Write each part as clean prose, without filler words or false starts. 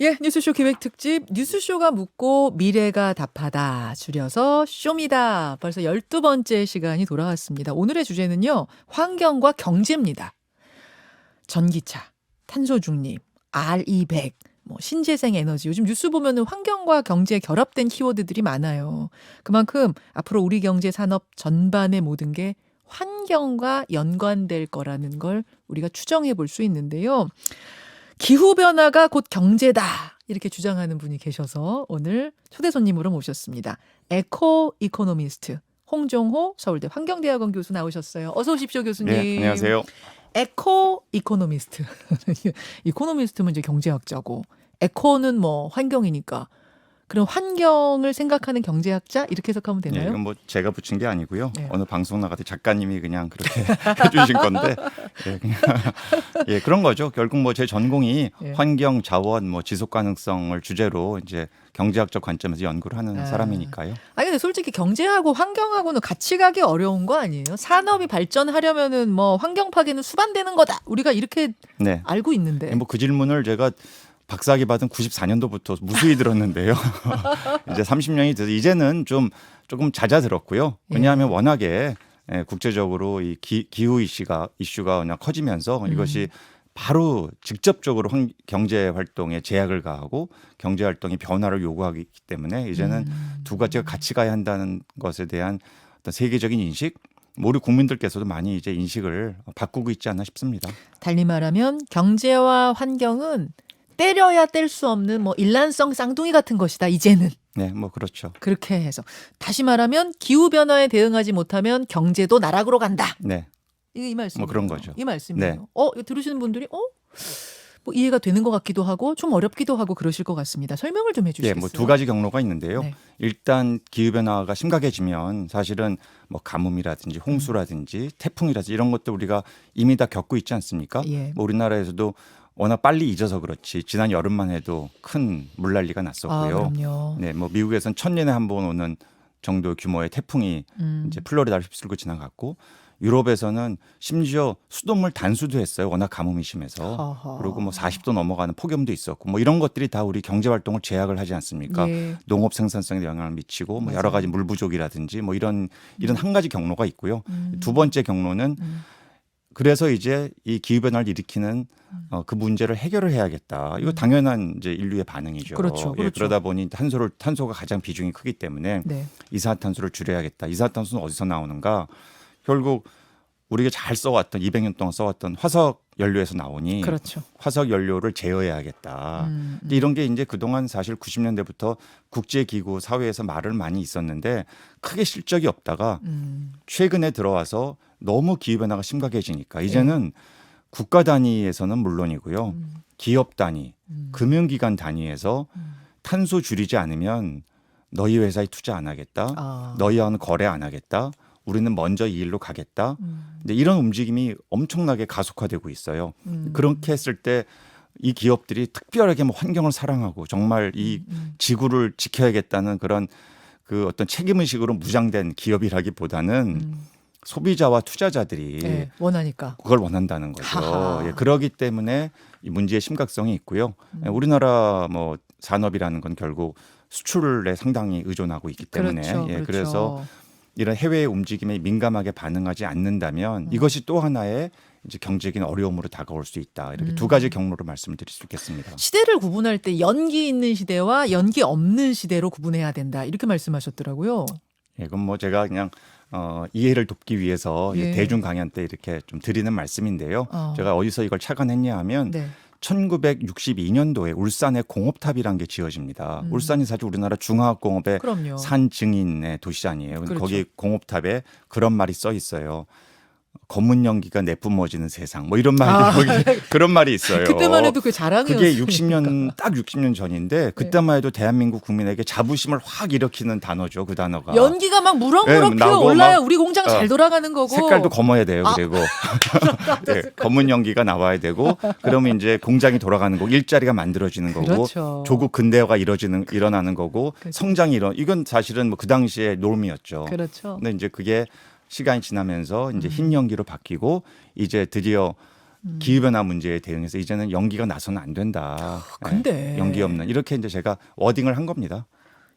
예, 뉴스쇼 기획 특집 뉴스쇼가 묻고 미래가 답하다 줄여서 쇼입니다. 벌써 12번째 시간이 돌아왔습니다. 오늘의 주제는요. 환경과 경제입니다. 전기차, 탄소 중립, RE100, 신재생 에너지. 요즘 뉴스 보면은 환경과 경제에 결합된 키워드들이 많아요. 그만큼 앞으로 우리 경제 산업 전반의 모든 게 환경과 연관될 거라는 걸 우리가 추정해 볼 수 있는데요. 기후변화가 곧 경제다. 이렇게 주장하는 분이 계셔서 오늘 초대 손님으로 모셨습니다. 에코 이코노미스트 홍종호 서울대 환경대학원 교수 나오셨어요. 어서 오십시오, 교수님. 네, 안녕하세요. 에코 이코노미스트. 이코노미스트면 이제 경제학자고 에코는 환경이니까. 그럼 환경을 생각하는 경제학자 이렇게 해석하면 예, 되나요? 이건 제가 붙인 게 아니고요. 네. 어느 방송 나갈 때 작가님이 그냥 그렇게 해주신 건데, 그냥 그런 거죠. 결국 제 전공이 예. 환경, 자원, 지속 가능성을 주제로 이제 경제학적 관점에서 연구를 하는 사람이니까요. 아니 근데 솔직히 경제하고 환경하고는 같이 가기 어려운 거 아니에요? 산업이 발전하려면은 환경 파괴는 수반되는 거다. 우리가 이렇게 네. 알고 있는데. 그 질문을 제가 박사학위 받은 94년도부터 무수히 들었는데요. 이제 30년이 돼서 이제는 조금 잦아들었고요. 왜냐하면 워낙에 국제적으로 이 기후 이슈가 그냥 커지면서 이것이 바로 직접적으로 경제 활동에 제약을 가하고 경제 활동의 변화를 요구하기 때문에 이제는 두 가지가 같이 가야 한다는 것에 대한 어떤 세계적인 인식, 우리 국민들께서도 많이 이제 인식을 바꾸고 있지 않나 싶습니다. 달리 말하면 경제와 환경은 때려야 뗄 수 없는 일란성 쌍둥이 같은 것이다. 이제는. 네, 그렇죠. 그렇게 해서 다시 말하면 기후 변화에 대응하지 못하면 경제도 나락으로 간다. 네. 이게 이 말씀이에요. 그런 거죠. 이 말씀이에요. 네. 이거 들으시는 분들이 이해가 되는 것 같기도 하고 좀 어렵기도 하고 그러실 것 같습니다. 설명을 좀 해주시겠어요? 두 가지 경로가 있는데요. 네. 일단 기후 변화가 심각해지면 사실은 가뭄이라든지 홍수라든지 태풍이라든지 이런 것도 우리가 이미 다 겪고 있지 않습니까? 예. 우리나라에서도 워낙 빨리 잊어서 그렇지 지난 여름만 해도 큰 물난리가 났었고요. 그럼요. 네, 미국에서는 1000년에 한 번 오는 정도 규모의 태풍이 이제 플로리다를 휩쓸고 지나갔고 유럽에서는 심지어 수돗물 단수도 했어요. 워낙 가뭄이 심해서. 어허. 그리고 40도 넘어가는 폭염도 있었고 이런 것들이 다 우리 경제 활동을 제약을 하지 않습니까? 예. 농업 생산성에 영향을 미치고 여러 가지 물 부족이라든지 이런 한 가지 경로가 있고요. 두 번째 경로는 그래서 이제 이 기후 변화를 일으키는 그 문제를 해결을 해야겠다. 이거 당연한 이제 인류의 반응이죠. 그렇죠. 그러다 보니 탄소가 가장 비중이 크기 때문에 네. 이산화탄소를 줄여야겠다. 이산화탄소는 어디서 나오는가? 결국 우리가 잘 써왔던 200년 동안 써왔던 화석 연료에서 나오니 그렇죠. 화석 연료를 제어해야겠다. 근데 이런 게 이제 그동안 사실 90년대부터 국제기구 사회에서 말을 많이 있었는데 크게 실적이 없다가 최근에 들어와서 너무 기후변화가 심각해지니까 이제는 국가 단위에서는 물론이고요. 기업 단위, 금융기관 단위에서 탄소 줄이지 않으면 너희 회사에 투자 안 하겠다. 너희와는 거래 안 하겠다. 우리는 먼저 이 일로 가겠다. 근데 이런 움직임이 엄청나게 가속화되고 있어요. 그렇게 했을 때 이 기업들이 특별하게 환경을 사랑하고 정말 이 지구를 지켜야겠다는 그런 그 어떤 책임의식으로 무장된 기업이라기보다는 소비자와 투자자들이 원하니까. 그걸 원한다는 거죠. 그러기 때문에 이 문제의 심각성이 있고요. 우리나라 산업이라는 건 결국 수출에 상당히 의존하고 있기 때문에 그렇죠. 그래서 이런 해외의 움직임에 민감하게 반응하지 않는다면 이것이 또 하나의 이제 경제적인 어려움으로 다가올 수 있다. 이렇게 두 가지 경로로 말씀을 드릴 수 있겠습니다. 시대를 구분할 때 연기 있는 시대와 연기 없는 시대로 구분해야 된다. 이렇게 말씀하셨더라고요. 이건 제가 그냥 이해를 돕기 위해서 대중 강연 때 이렇게 좀 드리는 말씀인데요. 제가 어디서 이걸 착안했냐 하면 1962년도에 울산에 공업탑이라는 게 지어집니다. 울산이 사실 우리나라 중화학공업의 그럼요. 산증인의 도시 아니에요. 그렇죠. 거기 공업탑에 그런 말이 써 있어요. 검은 연기가 내뿜어지는 세상 이런 말이 그런 말이 있어요. 그때만 해도 그 자랑이었어요. 그게 60년 전인데 그때만 해도 대한민국 국민에게 자부심을 확 일으키는 단어죠. 그 단어가. 연기가 막 무럭무럭 피어 올라야 우리 공장 잘 돌아가는 거고. 색깔도 검어야 돼요. 그리고 검은 연기가 나와야 되고 그러면 이제 공장이 돌아가는 거고 일자리가 만들어지는 거고 그렇죠. 조국 근대화가 일어나는 거고 성장이 이건 사실은 그 당시의 놀미였죠. 그렇죠. 근데 이제 그게 시간이 지나면서 이제 흰 연기로 바뀌고 이제 드디어 기후변화 문제에 대응해서 이제는 연기가 나서는 안 된다. 근데 연기 없는 이렇게 이제 제가 워딩을 한 겁니다.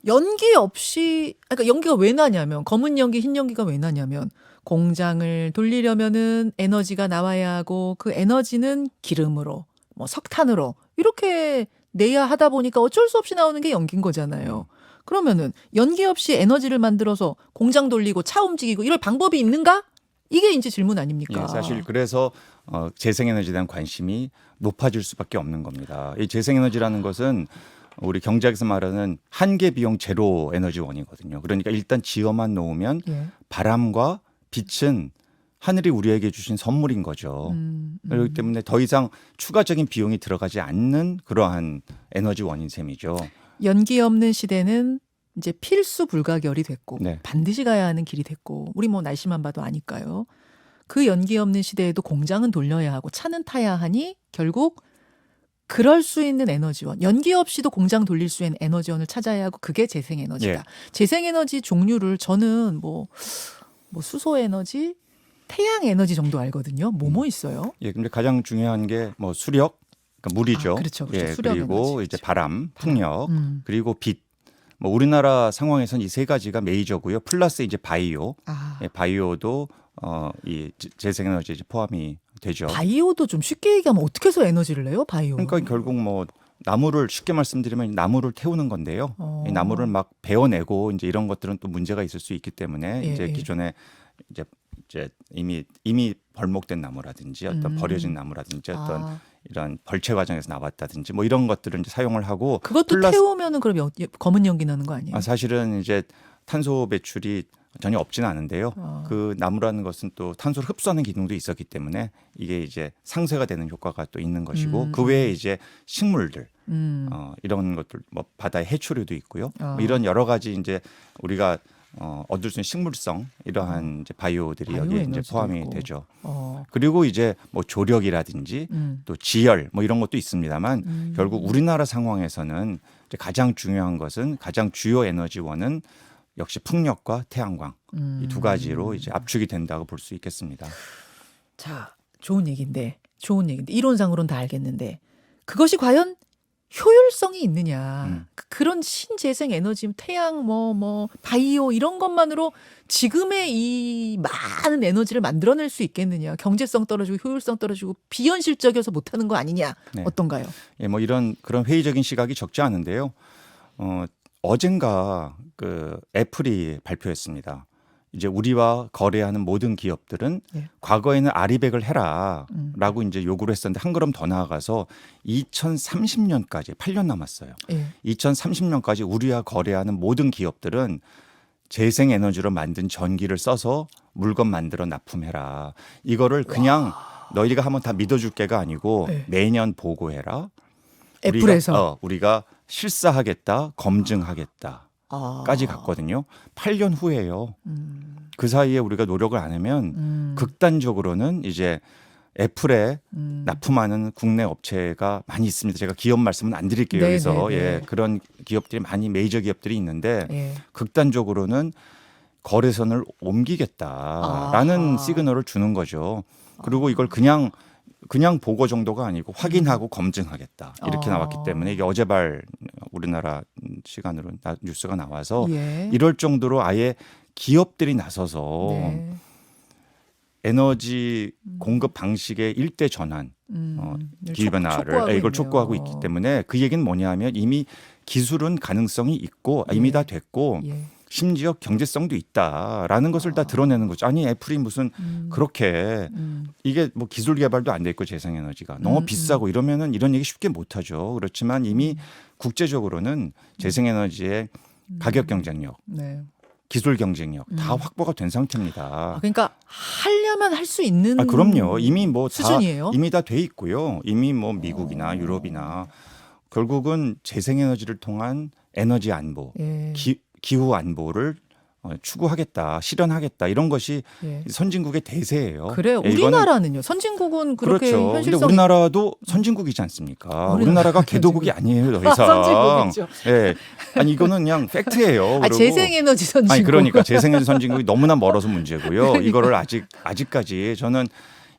연기 없이 그러니까 연기가 왜 나냐면 검은 연기, 흰 연기가 왜 나냐면 공장을 돌리려면은 에너지가 나와야 하고 그 에너지는 기름으로 뭐 석탄으로 이렇게 내야 하다 보니까 어쩔 수 없이 나오는 게 연기인 거잖아요. 그러면은 연기 없이 에너지를 만들어서 공장 돌리고 차 움직이고 이럴 방법이 있는가? 이게 이제 질문 아닙니까? 예, 사실 그래서 재생에너지에 대한 관심이 높아질 수밖에 없는 겁니다. 이 재생에너지라는 것은 우리 경제학에서 말하는 한계 비용 제로 에너지원이거든요. 그러니까 일단 지어만 놓으면 예. 바람과 빛은 하늘이 우리에게 주신 선물인 거죠. 그렇기 때문에 더 이상 추가적인 비용이 들어가지 않는 그러한 에너지원인 셈이죠. 연기 없는 시대는 이제 필수 불가결이 됐고 네. 반드시 가야 하는 길이 됐고 우리 뭐 날씨만 봐도 아니까요. 그 연기 없는 시대에도 공장은 돌려야 하고 차는 타야 하니 결국 그럴 수 있는 에너지원, 연기 없이도 공장 돌릴 수 있는 에너지원을 찾아야 하고 그게 재생에너지다. 예. 재생에너지 종류를 저는 뭐 수소에너지, 태양에너지 정도 알거든요. 뭐 있어요? 예, 근데 가장 중요한 게 뭐 수력, 그러니까 물이죠. 그렇죠. 예, 수력 그리고 에너지, 이제 그렇죠. 바람, 풍력, 음. 그리고 빛. 뭐 우리나라 상황에서는 이 세 가지가 메이저고요. 플러스 이제 바이오, 예, 바이오도 이 재생에너지에 이제 포함이 되죠. 바이오도 좀 쉽게 얘기하면 어떻게 해서 에너지를 내요? 바이오. 그러니까 결국 뭐 나무를 쉽게 말씀드리면 나무를 태우는 건데요. 이 나무를 막 베어내고 이제 이런 것들은 또 문제가 있을 수 있기 때문에 예, 이제 예. 기존에 이제 이미 벌목된 나무라든지 어떤 버려진 나무라든지 어떤 이런 벌채 과정에서 나왔다든지 뭐 이런 것들을 이제 사용을 하고 그것도 태우면은 그럼 검은 연기 나는 거 아니에요? 사실은 이제 탄소 배출이 전혀 없지는 않은데요. 아. 그 나무라는 것은 또 탄소를 흡수하는 기능도 있었기 때문에 이게 이제 상쇄가 되는 효과가 또 있는 것이고 그 외에 이제 식물들 이런 것들 뭐 바다의 해초류도 있고요. 뭐 이런 여러 가지 이제 우리가 얻을 수 있는 식물성 이러한 이제 바이오들이 바이오 여기에 이제 에너지도 포함이 있고. 되죠. 어. 그리고 이제 뭐 조력이라든지 또 지열 뭐 이런 것도 있습니다만 결국 우리나라 상황에서는 이제 가장 중요한 것은 가장 주요 에너지원은 역시 풍력과 태양광 이 두 가지로 이제 압축이 된다고 볼 수 있겠습니다. 자, 좋은 얘기인데 이론상으로는 다 알겠는데 그것이 과연 효율성이 있느냐? 그런 신재생 에너지, 태양, 바이오 이런 것만으로 지금의 이 많은 에너지를 만들어낼 수 있겠느냐? 경제성 떨어지고 효율성 떨어지고 비현실적이어서 못하는 거 아니냐? 네. 어떤가요? 예, 뭐 그런 회의적인 시각이 적지 않은데요. 어젠가 그 애플이 발표했습니다. 이제 우리와 거래하는 모든 기업들은 예. 과거에는 아리백을 해라라고 이제 요구를 했었는데 한 걸음 더 나아가서 2030년까지 8년 남았어요. 예. 2030년까지 우리와 거래하는 모든 기업들은 재생 에너지로 만든 전기를 써서 물건 만들어 납품해라. 이거를 그냥 너희가 한번 다 믿어줄게가 아니고 네. 매년 보고해라. 애플에서 우리가 실사하겠다, 검증하겠다까지 갔거든요. 8년 후에요. 그 사이에 우리가 노력을 안 하면 극단적으로는 이제 애플에 납품하는 국내 업체가 많이 있습니다. 제가 기업 말씀은 안 드릴게요. 네, 여기서 네, 네. 예, 그런 기업들이 많이 메이저 기업들이 있는데 예. 극단적으로는 거래선을 옮기겠다라는 시그널을 주는 거죠. 그리고 이걸 그냥 보고 정도가 아니고 확인하고 검증하겠다 이렇게 나왔기 때문에 이게 어제발 우리나라 시간으로 뉴스가 나와서 예. 이럴 정도로 아예 기업들이 나서서 네. 에너지 공급 방식의 일대 전환, 기후변화를 촉구하고 이걸 있네요. 촉구하고 있기 때문에 그 얘기는 뭐냐면 이미 기술은 가능성이 있고 이미 다 됐고 예. 심지어 경제성도 있다라는 것을 다 드러내는 거죠. 아니 애플이 무슨 그렇게 이게 뭐 기술 개발도 안 돼 있고 재생에너지가 너무 비싸고 이러면은 이런 얘기 쉽게 못 하죠. 그렇지만 이미 국제적으로는 재생에너지의 가격 경쟁력, 네. 기술 경쟁력 다 확보가 된 상태입니다. 그러니까 하려면 할 수 있는 그럼요. 이미 뭐 다 수준이에요. 이미 다 돼 있고요. 이미 뭐 미국이나 유럽이나 결국은 재생에너지를 통한 에너지 안보, 예. 기후 안보를 추구하겠다, 실현하겠다 이런 것이 예. 선진국의 대세예요. 그래요. 예, 이거는 우리나라는요. 선진국은 그렇게 그렇죠. 근데 현실성 우리나라도 선진국이지 않습니까? 우리나라가 개도국이 아니에요, 더 이상. 선진국이죠. 예. 아니 이거는 그냥 팩트예요. 그리고 재생에너지 선진국. 아니 그러니까 재생에너지 선진국이 너무나 멀어서 문제고요. 이거를 아직까지 저는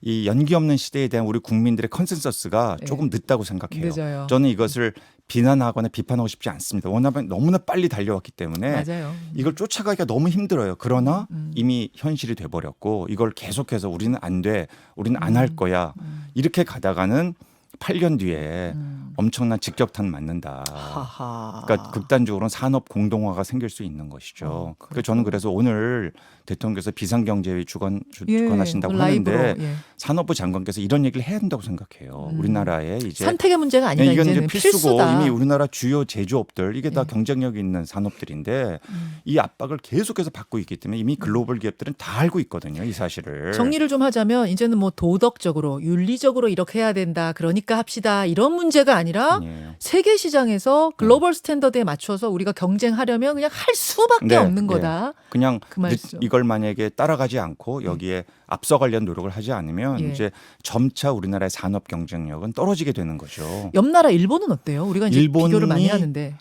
이 연기 없는 시대에 대한 우리 국민들의 컨센서스가 네. 조금 늦다고 생각해요. 늦어요. 저는 이것을 비난하거나 비판하고 싶지 않습니다. 워낙 너무나 빨리 달려왔기 때문에 맞아요. 이걸 쫓아가기가 너무 힘들어요. 그러나 이미 현실이 돼버렸고 이걸 계속해서 우리는 안 돼, 우리는 안 할 거야 이렇게 가다가는 8년 뒤에 엄청난 직격탄 맞는다. 하하. 그러니까 극단적으로는 산업 공동화가 생길 수 있는 것이죠. 그러니까 저는 그래서 오늘 대통령께서 비상경제회의 주관하신다고 라이브로, 하는데 예. 산업부 장관께서 이런 얘기를 해야 된다고 생각해요. 우리나라에 이제 선택의 문제가 아니라 이건 이제는 이제 필수고 필수다. 이미 우리나라 주요 제조업들 이게 다 예. 경쟁력이 있는 산업들인데 이 압박을 계속해서 받고 있기 때문에 이미 글로벌 기업들은 다 알고 있거든요. 이 사실을. 정리를 좀 하자면 이제는 뭐 도덕적으로 윤리적으로 이렇게 해야 된다. 그러니까 합시다. 이런 문제가 아니라 아니에요. 세계 시장에서 글로벌 스탠더드에 맞춰서 우리가 경쟁하려면 그냥 할 수밖에 네, 없는 네. 거다. 그냥 그 말씀. 이걸 만약에 따라가지 않고 여기에 앞서가려는 노력을 하지 않으면 예. 이제 점차 우리나라의 산업 경쟁력은 떨어지게 되는 거죠. 옆 나라 일본은 어때요? 우리가 이제 일본이 비교를 많이 하는데.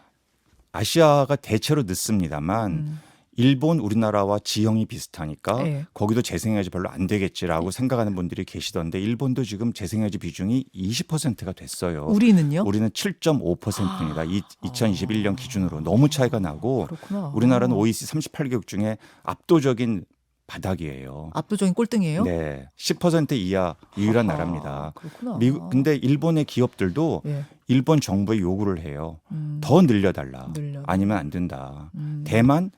아시아가 대체로 늦습니다만 일본, 우리나라와 지형이 비슷하니까 예. 거기도 재생에너지 별로 안 되겠지라고 생각하는 분들이 계시던데 일본도 지금 재생에너지 비중이 20%가 됐어요. 우리는요? 우리는 7.5%입니다. 2021년 기준으로 너무 차이가 나고 그렇구나. 우리나라는 OECD 38개국 중에 압도적인 바닥이에요. 압도적인 꼴등이에요? 네, 10% 이하 유일한 아하, 나라입니다. 그렇구나. 근데 일본의 기업들도 예. 일본 정부에 요구를 해요. 더 늘려달라. 늘려달라. 아니면 안 된다. 대만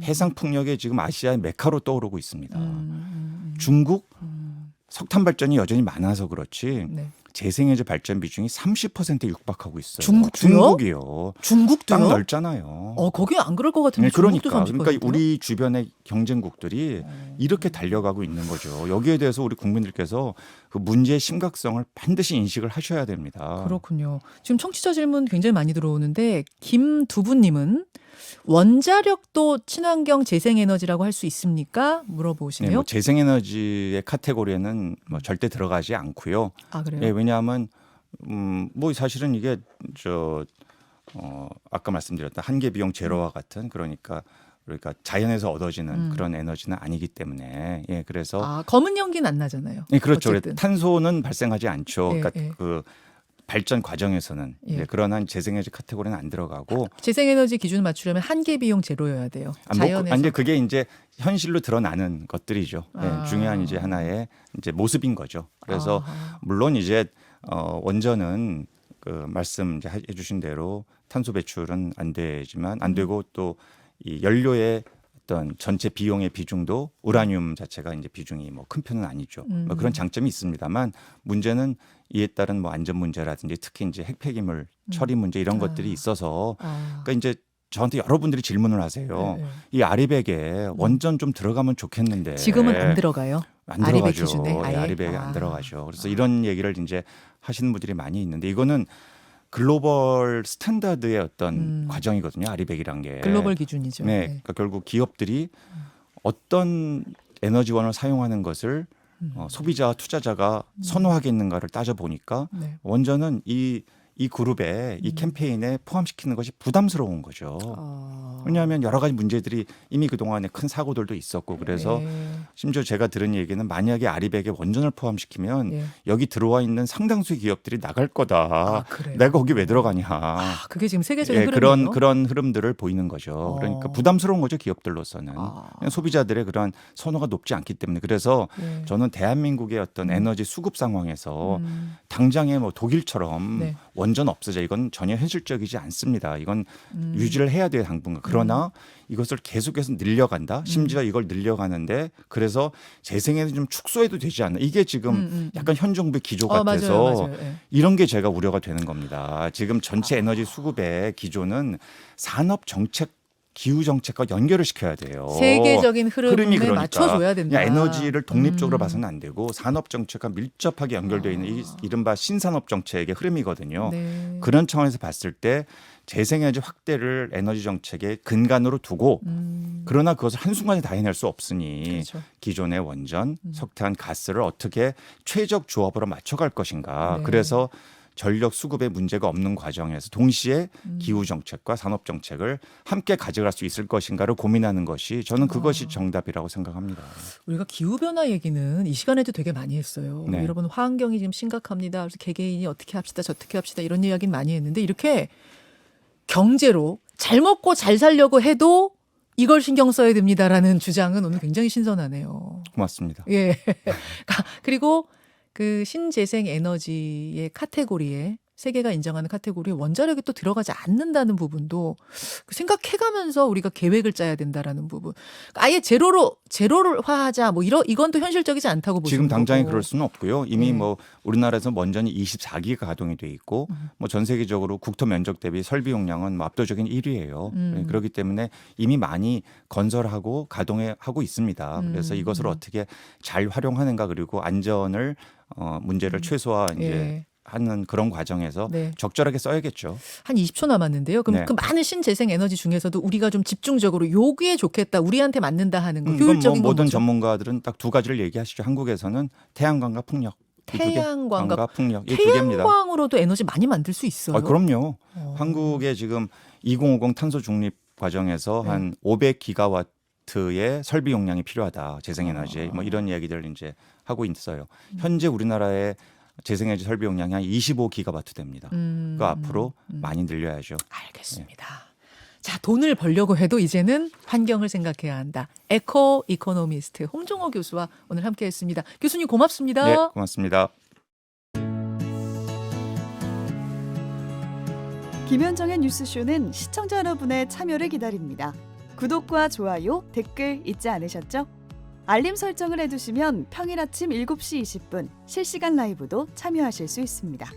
해상 풍력에 지금 아시아의 메카로 떠오르고 있습니다. 중국 석탄 발전이 여전히 많아서 그렇지 네. 재생에너지 발전 비중이 30%에 육박하고 있어요. 중국도요? 중국이요. 중국도요? 땅 넓잖아요. 거기 안 그럴 것 같은데. 네, 그러니까 중국도 30%? 그러니까 우리 주변의 경쟁국들이 이렇게 달려가고 있는 거죠. 여기에 대해서 우리 국민들께서 그 문제의 심각성을 반드시 인식을 하셔야 됩니다. 그렇군요. 지금 청취자 질문 굉장히 많이 들어오는데 김두부님은 원자력도 친환경 재생에너지라고 할 수 있습니까? 네, 물어보시네요. 뭐 재생에너지의 카테고리에는 뭐 절대 들어가지 않고요. 아 그래요? 예, 왜냐하면 뭐 사실은 이게 아까 말씀드렸던 한계 비용 제로와 같은 그러니까 자연에서 얻어지는 그런 에너지는 아니기 때문에 예, 그래서 검은 연기는 안 나잖아요. 네, 그렇죠. 어쨌든. 탄소는 발생하지 않죠. 예, 그러니까 예. 그 발전 과정에서는 예. 그런 한 재생에너지 카테고리는 안 들어가고 재생에너지 기준을 맞추려면 한계 비용 제로여야 돼요. 자연에서. 아니 그게 이제 현실로 드러나는 것들이죠. 아. 예, 중요한 이제 하나의 이제 모습인 거죠. 그래서 아하. 물론 이제 원전은 그 말씀 이제 해주신 대로 탄소 배출은 안 되지만 안 되고 또 이 연료의 어떤 전체 비용의 비중도 우라늄 자체가 이제 비중이 뭐 큰 편은 아니죠. 뭐 그런 장점이 있습니다만 문제는 이에 따른 뭐 안전 문제라든지 특히 이제 핵폐기물 처리 문제 이런 것들이 있어서 그러니까 이제 저한테 여러분들이 질문을 하세요. 네. 이 아리백에 원전 좀 들어가면 좋겠는데 지금은 안 들어가요. 안 아리백 들어가죠. 기준에 아예? 아리백에 안 들어가죠. 그래서 이런 얘기를 이제 하시는 분들이 많이 있는데 이거는 글로벌 스탠다드의 어떤 과정이거든요. 아리백이란 게. 글로벌 기준이죠. 네, 그러니까 결국 기업들이 어떤 에너지원을 사용하는 것을 소비자와 투자자가 선호하겠는가를 따져 보니까 네. 원전은 이 그룹에 이 캠페인에 포함시키는 것이 부담스러운 거죠. 왜냐하면 여러 가지 문제들이 이미 그동안에 큰 사고들도 있었고 그래서 네. 심지어 제가 들은 얘기는 만약에 아리백에 원전을 포함시키면 예. 여기 들어와 있는 상당수의 기업들이 나갈 거다. 그래요? 내가 거기 왜 들어가냐. 그게 지금 세계적인 예, 흐름이에요. 그런 흐름들을 보이는 거죠. 그러니까 부담스러운 거죠 기업들로서는 그냥 소비자들의 그런 선호가 높지 않기 때문에 그래서 예. 저는 대한민국의 어떤 에너지 수급 상황에서 당장에 뭐 독일처럼 네. 원전 없어져 이건 전혀 현실적이지 않습니다. 이건 유지를 해야 돼요 당분간. 그러나 이것을 계속해서 늘려간다. 심지어 이걸 늘려가는데 그래서 재생에는 좀 축소해도 되지 않나. 이게 지금 약간 현 정부의 기조 같아서 맞아요. 예. 이런 게 제가 우려가 되는 겁니다. 지금 전체 에너지 수급의 기조는 산업 정책 기후 정책과 연결을 시켜야 돼요. 세계적인 흐름에 그러니까 맞춰줘야 된다. 그냥 에너지를 독립적으로 봐서는 안 되고 산업 정책과 밀접하게 연결되어 있는 이른바 신산업 정책의 흐름이거든요. 네. 그런 차원에서 봤을 때 재생에너지 확대를 에너지 정책의 근간으로 두고 그러나 그것을 한순간에 다 해낼 수 없으니 그렇죠. 기존의 원전, 석탄, 가스를 어떻게 최적 조합으로 맞춰갈 것인가. 네. 그래서 전력 수급에 문제가 없는 과정에서 동시에 기후 정책과 산업 정책을 함께 가져갈 수 있을 것인가를 고민하는 것이 저는 그것이 정답이라고 생각합니다. 우리가 기후 변화 얘기는 이 시간에도 되게 많이 했어요. 네. 여러분 환경이 지금 심각합니다. 그래서 개개인이 어떻게 합시다, 저떻게 합시다 이런 이야기는 많이 했는데 이렇게 경제로 잘 먹고 잘 살려고 해도 이걸 신경 써야 됩니다라는 주장은 오늘 굉장히 신선하네요. 고맙습니다. 예. 그리고 그 신재생 에너지의 카테고리에 세계가 인정하는 카테고리에 원자력이 또 들어가지 않는다는 부분도 생각해가면서 우리가 계획을 짜야 된다라는 부분. 아예 제로를 화하자 뭐 이건 또 현실적이지 않다고 보시는 지금 당장에 거고. 그럴 수는 없고요. 이미 네. 뭐 우리나라에서 원전이 24기가 가동이 돼 있고 뭐 전 세계적으로 국토 면적 대비 설비 용량은 뭐 압도적인 1위예요. 네, 그렇기 때문에 이미 많이 건설하고 가동하고 있습니다. 그래서 이것을 어떻게 잘 활용하는가 그리고 안전을 문제를 최소화 이제 예. 하는 그런 과정에서 네. 적절하게 써야겠죠. 한 20초 남았는데요. 그럼 네. 그 많은 신재생 에너지 중에서도 우리가 좀 집중적으로 요기에 좋겠다, 우리한테 맞는다 하는 거, 이건 뭐 효율적인 건 모든 뭐죠? 전문가들은 딱 두 가지를 얘기하시죠. 한국에서는 태양광과 풍력. 이 두 개. 태양광과 광과 풍력 이 두 개입니다. 태양광으로도 에너지 많이 만들 수 있어요. 그럼요. 한국의 지금 2050 탄소 중립 과정에서 네. 한 500기가와트의 설비 용량이 필요하다. 재생에너지 뭐 이런 이야기들 이제 하고 있어요. 현재 우리나라의 재생에너지 설비 용량이 한 25기가와트 됩니다. 그 앞으로 많이 늘려야죠. 알겠습니다. 자, 돈을 벌려고 해도 이제는 환경을 생각해야 한다. 에코 이코노미스트 홍종호 교수와 오늘 함께했습니다. 교수님 고맙습니다. 네, 고맙습니다. 김현정의 뉴스쇼는 시청자 여러분의 참여를 기다립니다. 구독과 좋아요, 댓글 잊지 않으셨죠? 알림 설정을 해두시면 평일 아침 7시 20분 실시간 라이브도 참여하실 수 있습니다.